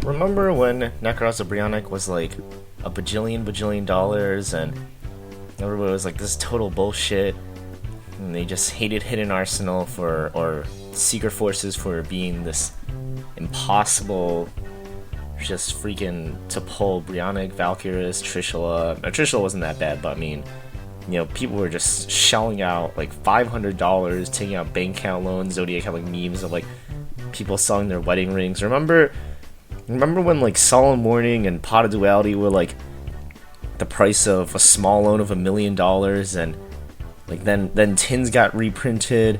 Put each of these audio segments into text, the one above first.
remember when Necros of Brionic was like a bajillion dollars and everybody was like, this is total bullshit, and they just hated Hidden Arsenal or Secret Forces for being this impossible, just freaking to pull Brionic, Valkyries, Trishula. Trishula wasn't that bad, but I mean, people were just shelling out like $500, taking out bank account loans. Zodiac had like memes of like people selling their wedding rings. Remember when like Solemn Warning and Pot of Duality were like the price of a small loan of $1 million, and like then tins got reprinted.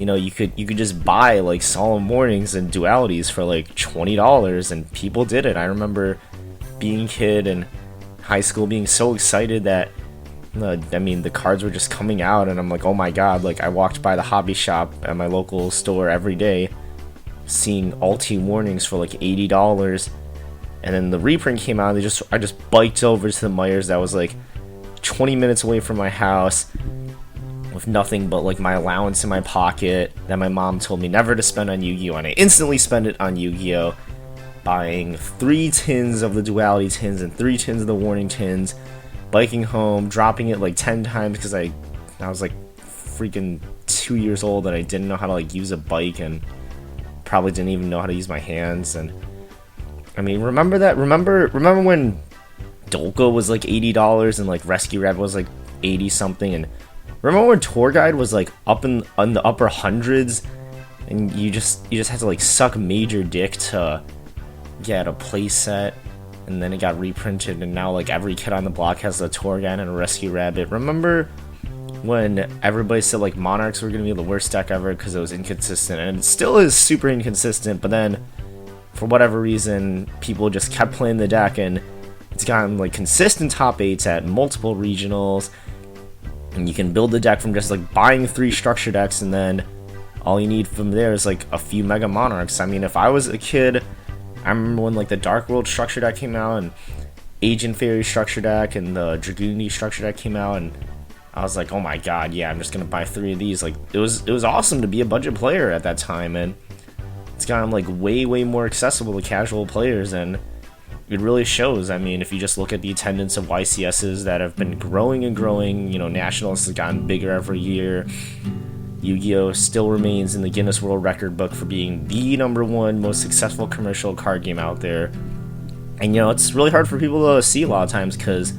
You could just buy like Solemn Warnings and Dualities for like $20, and people did it. I remember being a kid in high school being so excited that the cards were just coming out, and I'm like, oh my god, like I walked by the hobby shop at my local store every day seeing Ulti Warnings for like $80, and then the reprint came out, and I just biked over to the Myers that was like 20 minutes away from my house with nothing but like my allowance in my pocket that my mom told me never to spend on Yu-Gi-Oh, and I instantly spent it on Yu-Gi-Oh, buying 3 tins of the Duality tins and 3 tins of the Warning tins, biking home, dropping it like 10 times because I was like freaking 2 years old and I didn't know how to like use a bike and probably didn't even know how to use my hands. And I mean, remember when Dolka was like $80 and like Rescue Rabbit was like 80 something, and remember when Tour Guide was like on the upper hundreds, and you just had to like suck major dick to get a play set, and then it got reprinted, and now like every kid on the block has a Tour Guide and a Rescue Rabbit. Remember when everybody said like Monarchs were gonna be the worst deck ever because it was inconsistent, and it still is super inconsistent, but then for whatever reason people just kept playing the deck, and it's gotten like consistent top 8s at multiple regionals, and you can build the deck from just like buying 3 structure decks, and then all you need from there is like a few Mega Monarchs. I mean, if I was a kid, I remember when like the Dark World structure deck came out, and Agent Fairy structure deck and the Dragoon structure deck came out, and I was like, oh my god, yeah, I'm just gonna buy 3 of these. Like, it was awesome to be a budget player at that time, and it's gotten like way more accessible to casual players, and it really shows. I mean, if you just look at the attendance of YCSs that have been growing and growing, Nationals has gotten bigger every year. Yu-Gi-Oh! Still remains in the Guinness World Record book for being the #1 most successful commercial card game out there. And, it's really hard for people to see a lot of times because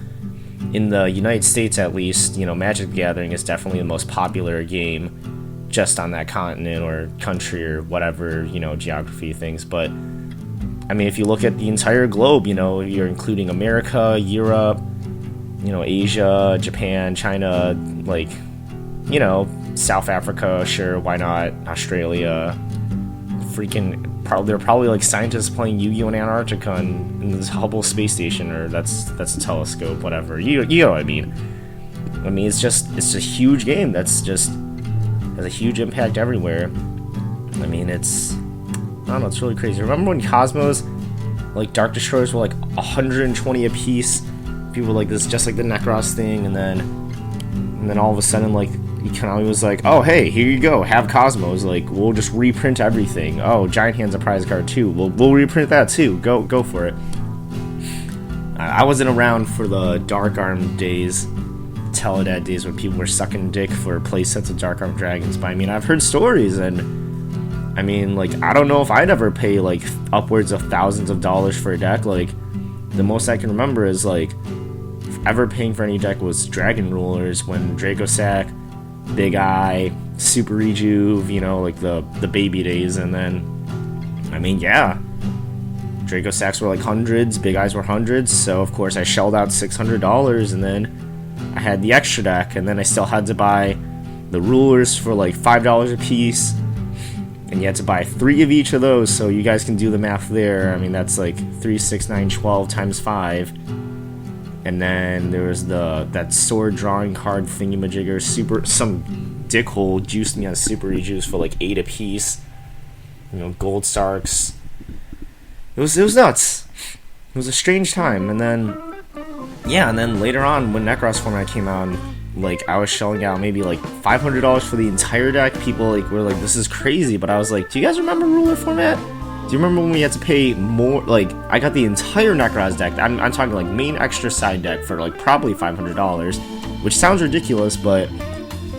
in the United States, at least, Magic the Gathering is definitely the most popular game just on that continent or country or whatever, geography things. But, I mean, if you look at the entire globe, you're including America, Europe, Asia, Japan, China, like, South Africa, sure, why not, Australia, there are probably like scientists playing Yu-Gi-Oh! In Antarctica in this Hubble space station, or that's a telescope, whatever, you know what I mean. It's a huge game that's just has a huge impact everywhere. I mean, I don't know, it's really crazy. Remember when Cosmos, like Dark Destroyers were like 120 a piece? People were like, this just like the Necros thing, and then all of a sudden, like, Konami was like, oh hey, here you go, have Cosmos, like, we'll just reprint everything. Oh, Giant Hand's a prize card too, we'll reprint that too, go for it. I wasn't around for the Dark Arm days, Teledad days, when people were sucking dick for playsets of Dark Arm Dragons, but I mean, I've heard stories, and I mean, like, I don't know if I'd ever pay like upwards of thousands of dollars for a deck. Like, the most I can remember is like ever paying for any deck was Dragon Rulers, when Draco Sack, Big Eye, Super Rejuve, like the baby days. And then, I mean, yeah, Draco Sacks were like hundreds, Big Eyes were hundreds, so of course I shelled out $600, and then I had the extra deck, and then I still had to buy the Rulers for like $5 a piece, and you had to buy 3 of each of those, so you guys can do the math there. I mean, that's like 3, 6, 9, 12 times 5. And then there was that sword drawing card thingamajigger, some dickhole juiced me on Super Rejuice for like 8 a piece. Gold Starks. It was nuts. It was a strange time. And then later on, when Necros format came out, like, I was shelling out maybe like $500 for the entire deck. People like were like, this is crazy, but I was like, do you guys remember ruler format? Do you remember when we had to pay more? Like, I got the entire Necroz deck. I'm talking like main extra side deck for like probably $500, which sounds ridiculous, but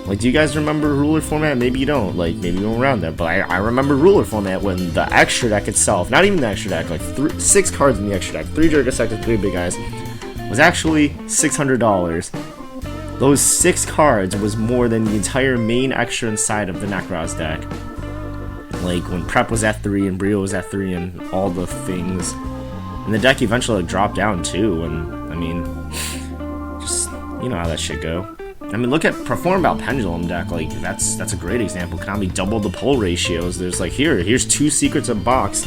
like, do you guys remember ruler format? Maybe you don't. Like, maybe you weren't around there, but I remember ruler format when the extra deck itself, not even the extra deck, like 6 cards in the extra deck, 3 Draco Sectors, 3 Big Eyes, was actually $600. Those 6 cards was more than the entire main extra inside of the Necroz deck. Like, when Prep was at 3 and Brio was at 3 and all the things. And the deck eventually like, dropped down too, and I mean, just, you know how that shit go. I mean, look at Perform About Pendulum deck, like, that's a great example. Konami doubled the pull ratios. There's like, here's 2 secrets a box.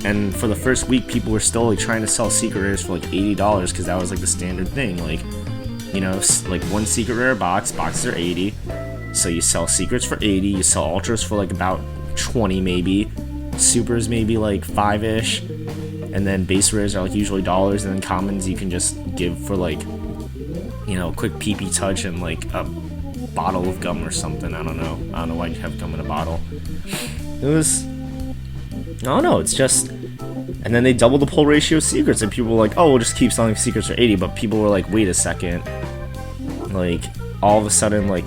And for the first week, people were still like trying to sell secret rares for like $80, because that was like the standard thing. Like, you know, like 1 secret rare box, boxes are 80. So you sell secrets for 80, you sell ultras for like about 20 maybe, supers maybe like 5-ish, and then base rares are like usually dollars, and then commons you can just give for like, you know, quick PP touch and like a bottle of gum or something. I don't know why you have gum in a bottle. It was, I don't know, it's just, and then they doubled the pull ratio of secrets, and people were like, oh, we'll just keep selling secrets for 80, but people were like, wait a second, like, all of a sudden, like,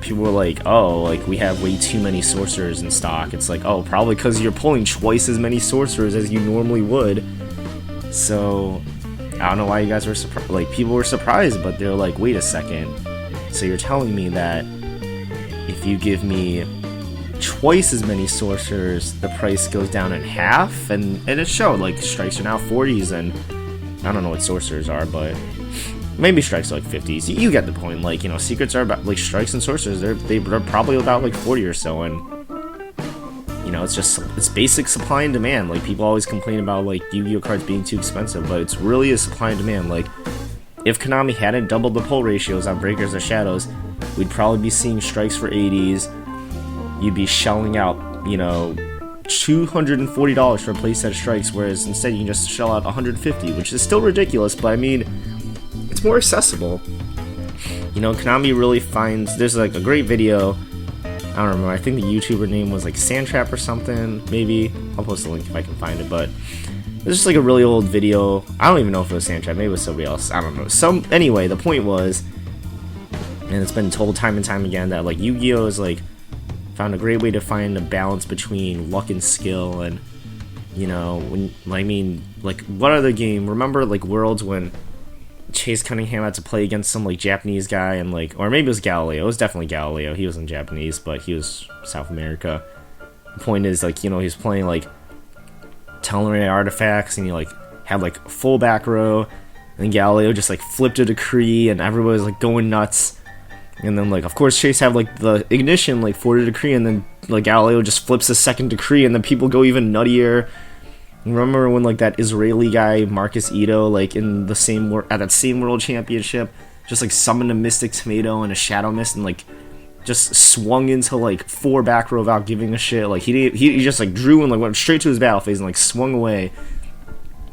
people were like, oh, like, we have way too many sorcerers in stock. It's like, oh, probably because you're pulling twice as many sorcerers as you normally would. So, I don't know why you guys were surprised. Like, people were surprised, but they're like, wait a second. So you're telling me that if you give me twice as many sorcerers, the price goes down in half? And it showed, like, strikes are now 40s, and I don't know what sorcerers are, but maybe strikes are like 50s. You get the point. Like, you know, secrets are about, like, strikes and sorcerers, they're probably about like 40 or so, and you know, it's basic supply and demand. Like, people always complain about like Yu-Gi-Oh cards being too expensive, but it's really a supply and demand. Like, if Konami hadn't doubled the pull ratios on Breakers or Shadows, we'd probably be seeing strikes for 80s. You'd be shelling out, you know, $240 for a playset of strikes, whereas instead you can just shell out $150, which is still ridiculous, but I mean, it's more accessible. You know, Konami really finds, there's like a great video, I don't remember, I think the YouTuber name was like Sandtrap or something, maybe. I'll post a link if I can find it, but it's just like a really old video. I don't even know if it was Sandtrap, maybe it was somebody else, I don't know. Anyway, the point was, and it's been told time and time again, that like Yu-Gi-Oh is like found a great way to find a balance between luck and skill. And you know, when, I mean, like, what other game, remember like Worlds when Chase Cunningham had to play against some like Japanese guy, and like, or maybe it was Galileo, it was definitely Galileo, he wasn't Japanese, but he was South America. The point is, like, you know, he's playing like Teleray artifacts, and he like had like full back row, and Galileo just like flipped a decree, and everybody was like going nuts. And then, like, of course, Chase had like the ignition, like, for the decree, and then like Galileo just flips a second decree, and then people go even nuttier. Remember when like that Israeli guy Marcus Ito, like in the same at that same world championship, just like summoned a Mystic Tomato and a Shadow Mist, and like just swung into like 4 back row without giving a shit. Like he just like drew and like went straight to his battle phase and like swung away.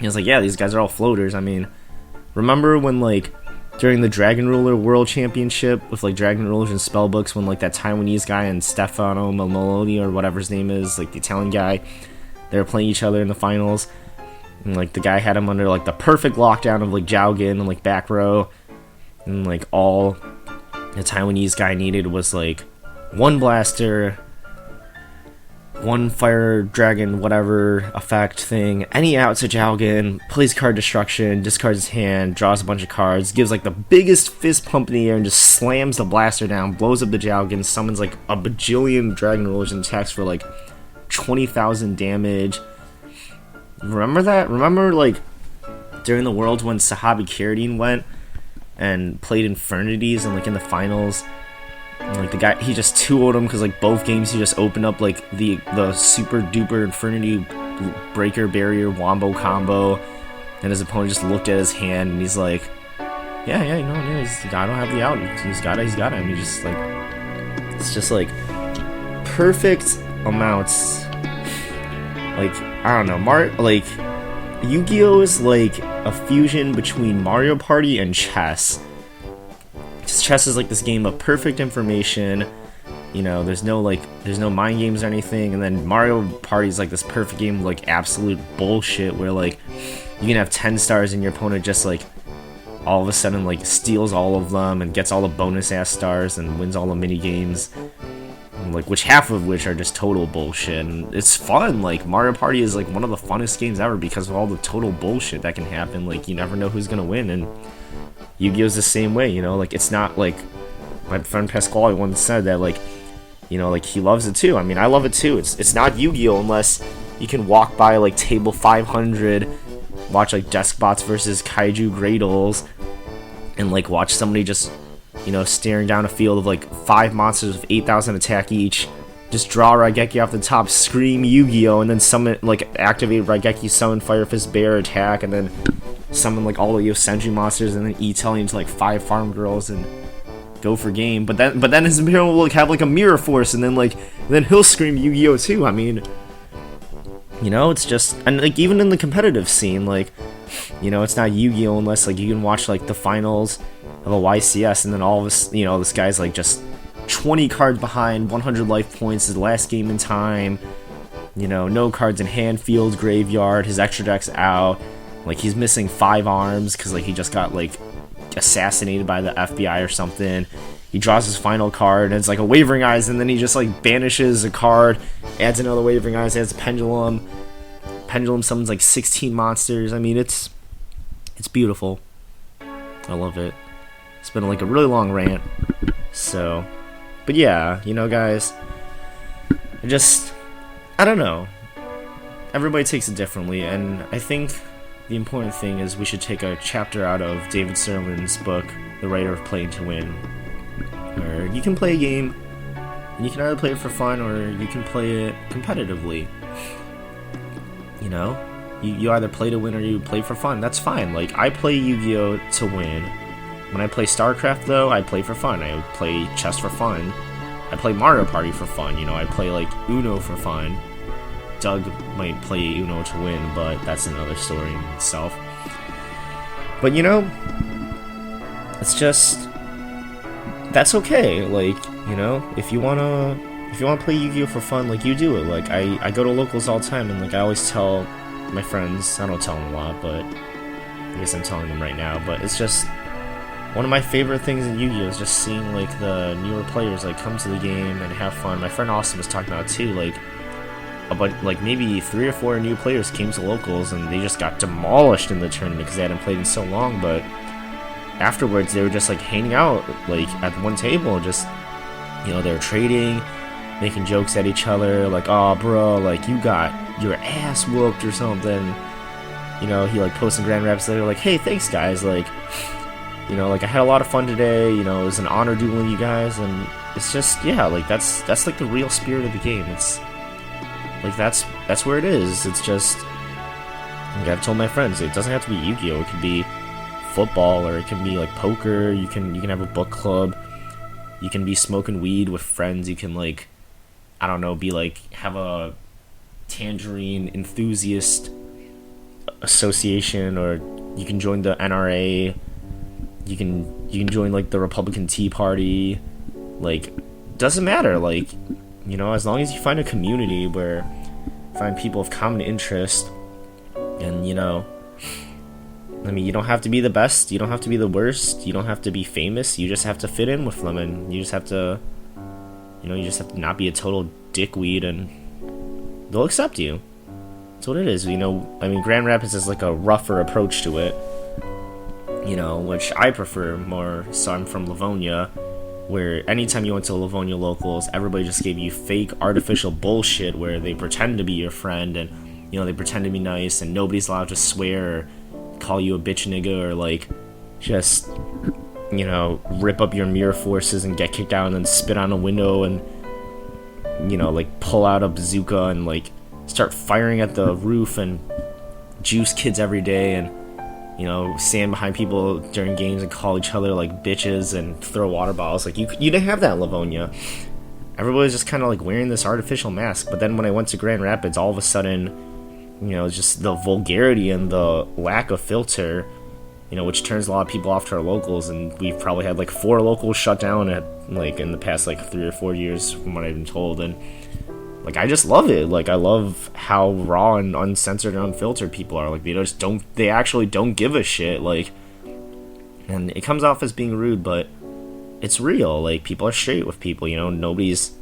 He was like, yeah, these guys are all floaters. I mean, remember when like during the Dragon Ruler World Championship with like Dragon Rulers and Spellbooks, when like that Taiwanese guy and Stefano Maloney or whatever his name is, like the Italian guy, they were playing each other in the finals, and like the guy had him under like the perfect lockdown of like Jiaogin and like back row, and like all the Taiwanese guy needed was like 1 blaster, 1 fire dragon whatever effect thing, any out to Jiaogin, plays card destruction, discards his hand, draws a bunch of cards, gives like the biggest fist pump in the air, and just slams the blaster down, blows up the Jiaogin, summons like a bajillion Dragon Rulers, and attacks for like 20,000 damage. Remember that? Remember like during the Worlds when Sahabi Carradine went and played Infernities, and like in the finals, and, like, the guy, he just 2-0'd him because like both games he just opened up like the super duper Infernity breaker barrier wombo combo, and his opponent just looked at his hand and he's like, yeah, you know, I don't have the out, he's got it, and he just like, it's just like perfect amounts. Like, I don't know, like Yu-Gi-Oh is like a fusion between Mario Party and chess. Chess is like this game of perfect information, there's no mind games or anything. And then Mario Party is like this perfect game of like absolute bullshit where like you can have 10 stars and your opponent just like all of a sudden like steals all of them and gets all the bonus ass stars and wins all the mini games, like which half of which are just total bullshit. And it's fun. Like Mario Party is like one of the funnest games ever because of all the total bullshit that can happen. Like you never know who's gonna win, and Yu-Gi-Oh's the same way. Like it's not like my friend Pasquale once said that like like he loves it too. I mean, I love it too. It's not Yu-Gi-Oh unless you can walk by like table 500, watch like Deskbots versus Kaiju Gradles, and like watch somebody just staring down a field of like 5 monsters with 8,000 attack each, just draw Raigeki off the top, scream Yu-Gi-Oh, and then summon, like activate Raigeki, summon Fire Fist Bear, attack, and then summon like all the Yosenju monsters, and then E-Telly into like 5 farm girls and go for game. But then his mirror will like have like a mirror force, and then he'll scream Yu-Gi-Oh too. I mean, it's just, and like even in the competitive scene, like it's not Yu-Gi-Oh unless like you can watch like the finals of a YCS, and then all of us, this guy's like just 20 cards behind, 100 life points, his last game in time, no cards in hand, field, graveyard, his extra deck's out, like he's missing 5 arms because like he just got like assassinated by the FBI or something. He draws his final card and it's like a Wavering Eyes, and then he just like banishes a card, adds another Wavering Eyes, adds a Pendulum summons like 16 monsters. I mean, it's beautiful. I love it. It's been like a really long rant. So, but yeah, guys, I don't know. Everybody takes it differently, and I think the important thing is we should take a chapter out of David Sermon's book, The Writer of Playing to Win, where you can play a game, and you can either play it for fun or you can play it competitively. You either play to win or you play for fun. That's fine. Like, I play Yu-Gi-Oh to win. When I play StarCraft, though, I play for fun. I play chess for fun. I play Mario Party for fun. I play, like, Uno for fun. Doug might play Uno to win, but that's another story in itself. But, it's just, that's okay. Like, if you wanna play Yu-Gi-Oh for fun, like, you do it. Like, I go to locals all the time, and, like, I always tell my friends, I don't tell them a lot, but I guess I'm telling them right now, but it's just one of my favorite things in Yu-Gi-Oh is just seeing like the newer players like come to the game and have fun. My friend Austin was talking about it too, like maybe 3 or 4 new players came to locals and they just got demolished in the tournament because they hadn't played in so long, but afterwards they were just like hanging out like at one table, just they were trading, making jokes at each other, like, oh bro, like you got your ass whooped or something. He like posted in Grand Rapids later, like, hey, thanks guys, like, like I had a lot of fun today, it was an honor dueling you guys, and it's just, yeah, like that's like the real spirit of the game. It's like that's where it is. It's just, like I've told my friends, it doesn't have to be Yu-Gi-Oh, it could be football, or it can be like poker, you can have a book club, you can be smoking weed with friends, you can like, I don't know, be like, have a tangerine enthusiast association, or you can join the NRA, you can join like the Republican Tea Party, like, doesn't matter, like, as long as you find a community where find people of common interest, and I mean, you don't have to be the best, you don't have to be the worst, you don't have to be famous, you just have to fit in with them, and you just have to not be a total dickweed, and they'll accept you. That's what it is. I mean, Grand Rapids is like a rougher approach to it, which I prefer more. So I'm from Livonia, where anytime you went to Livonia locals, everybody just gave you fake artificial bullshit where they pretend to be your friend, and they pretend to be nice, and nobody's allowed to swear or call you a bitch nigga, or like just rip up your mirror forces and get kicked out, and then spit on a window, and like pull out a bazooka and like start firing at the roof and juice kids every day, and stand behind people during games and call each other like bitches and throw water bottles. Like you didn't have that in Livonia. Everybody's just kind of like wearing this artificial mask. But then when I went to Grand Rapids, all of a sudden, just the vulgarity and the lack of filter, which turns a lot of people off to our locals, and we've probably had like 4 locals shut down at like in the past like 3 or 4 years from what I've been told, and like I just love it. Like I love how raw and uncensored and unfiltered people are. Like they actually don't give a shit. Like, and it comes off as being rude, but it's real. Like people are straight with people, you know. Nobody's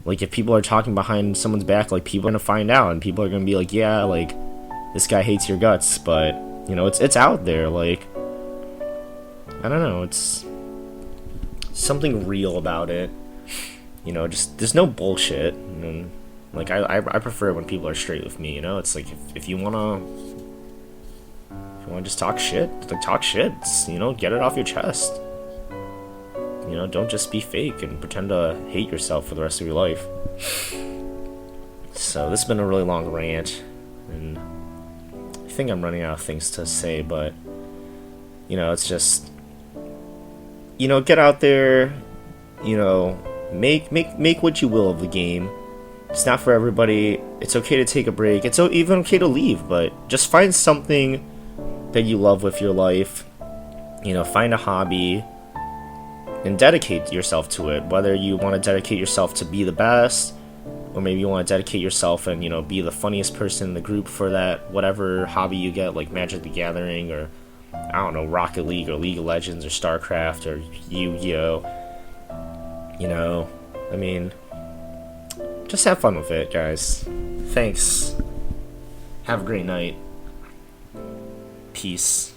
like, if people are talking behind someone's back, like people are gonna find out, and people are gonna be like, yeah, like this guy hates your guts, but you know, it's out there. Like, I don't know, it's something real about it. You know, just there's no bullshit, and like I prefer when people are straight with me. You know, it's like if you wanna just talk shit, like talk shit. You know, get it off your chest. You know, don't just be fake and pretend to hate yourself for the rest of your life. So this has been a really long rant, and I think I'm running out of things to say, but you know, it's just, you know, get out there, you know, make what you will of the game. It's not for everybody. It's okay to take a break. It's even okay to leave, but just find something that you love with your life. You know, find a hobby and dedicate yourself to it. Whether you want to dedicate yourself to be the best, or maybe you want to dedicate yourself and, you know, be the funniest person in the group for that whatever hobby you get, like Magic the Gathering, or I don't know, Rocket League, or League of Legends, or StarCraft, or Yu-Gi-Oh. You know, I mean, just have fun with it, guys. Thanks. Have a great night. Peace.